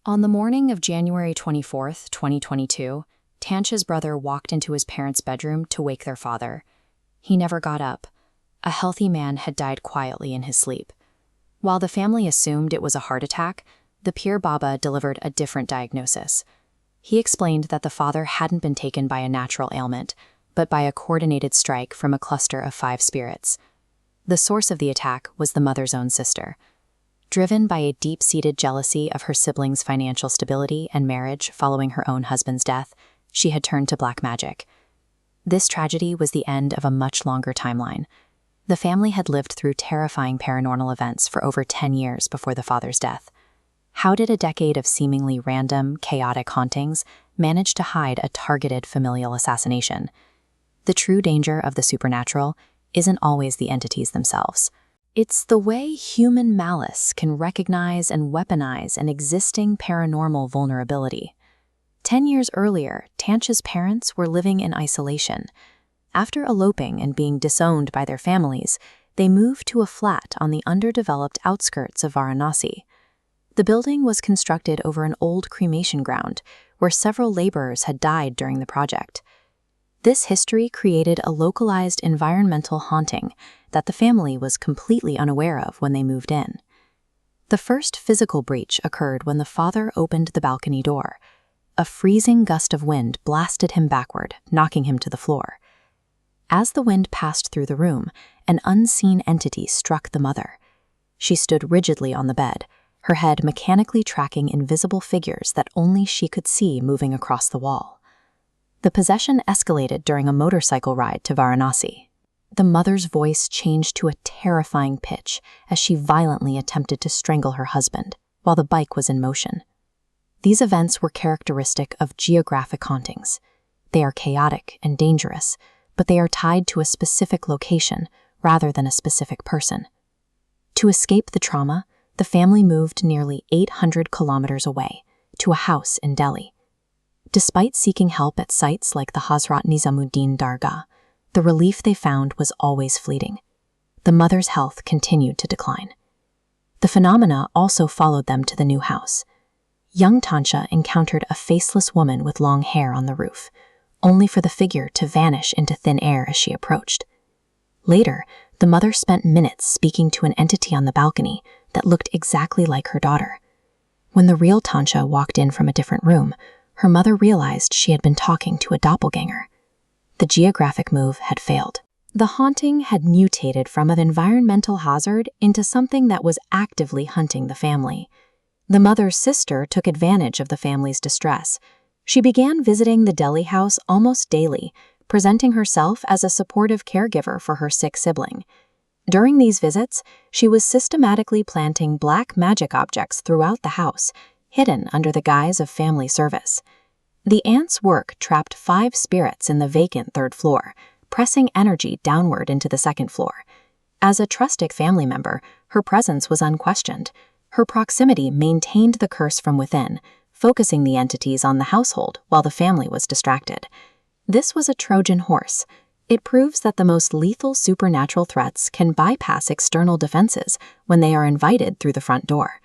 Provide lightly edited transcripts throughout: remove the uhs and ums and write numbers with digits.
On the morning of January 24th, 2022, Tancha's brother walked into his parents' bedroom to wake their father. He never got up. A healthy man had died quietly in his sleep. While the family assumed it was a heart attack, the Pir Baba delivered a different diagnosis. He explained that the father hadn't been taken by a natural ailment, but by a coordinated strike from a cluster of 5 spirits. The source of the attack was the mother's own sister. Driven by a deep-seated jealousy of her siblings' financial stability and marriage following her own husband's death, she had turned to black magic. This tragedy was the end of a much longer timeline. The family had lived through terrifying paranormal events for over 10 years before the father's death. How did a decade of seemingly random, chaotic hauntings manage to hide a targeted familial assassination? The true danger of the supernatural isn't always the entities themselves. It's the way human malice can recognize and weaponize an existing paranormal vulnerability. 10 years earlier, Tancha's parents were living in isolation. After eloping and being disowned by their families, they moved to a flat on the underdeveloped outskirts of Varanasi. The building was constructed over an old cremation ground where several laborers had died during the project. This history created a localized environmental haunting that the family was completely unaware of when they moved in. The first physical breach occurred when the father opened the balcony door. A freezing gust of wind blasted him backward, knocking him to the floor. As the wind passed through the room, an unseen entity struck the mother. She stood rigidly on the bed, her head mechanically tracking invisible figures that only she could see moving across the wall. The possession escalated during a motorcycle ride to Varanasi. The mother's voice changed to a terrifying pitch as she violently attempted to strangle her husband while the bike was in motion. These events were characteristic of geographic hauntings. They are chaotic and dangerous, but they are tied to a specific location rather than a specific person. To escape the trauma, the family moved nearly 800 kilometers away to a house in Delhi. Despite seeking help at sites like the Hazrat Nizamuddin Dargah, the relief they found was always fleeting. The mother's health continued to decline. The phenomena also followed them to the new house. Young Tancha encountered a faceless woman with long hair on the roof, only for the figure to vanish into thin air as she approached. Later, the mother spent minutes speaking to an entity on the balcony that looked exactly like her daughter. When the real Tancha walked in from a different room, her mother realized she had been talking to a doppelganger. The geographic move had failed. The haunting had mutated from an environmental hazard into something that was actively hunting the family. The mother's sister took advantage of the family's distress. She began visiting the Delhi house almost daily, presenting herself as a supportive caregiver for her sick sibling. During these visits, she was systematically planting black magic objects throughout the house, hidden under the guise of family service. The aunt's work trapped 5 spirits in the vacant 3rd floor, pressing energy downward into the 2nd floor. As a trusted family member, her presence was unquestioned. Her proximity maintained the curse from within, focusing the entities on the household while the family was distracted. This was a Trojan horse. It proves that the most lethal supernatural threats can bypass external defenses when they are invited through the front door.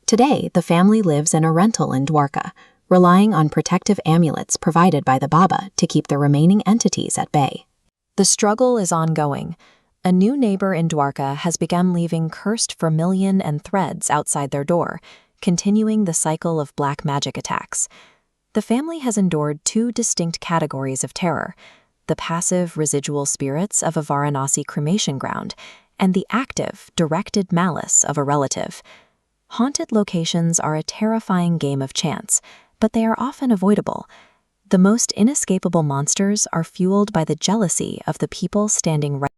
Today, the family lives in a rental in Dwarka, relying on protective amulets provided by the Baba to keep the remaining entities at bay. The struggle is ongoing. A new neighbor in Dwarka has begun leaving cursed vermilion and threads outside their door, continuing the cycle of black magic attacks. The family has endured 2 distinct categories of terror: the passive residual spirits of a Varanasi cremation ground and the active, directed malice of a relative. Haunted locations are a terrifying game of chance, but they are often avoidable. The most inescapable monsters are fueled by the jealousy of the people standing right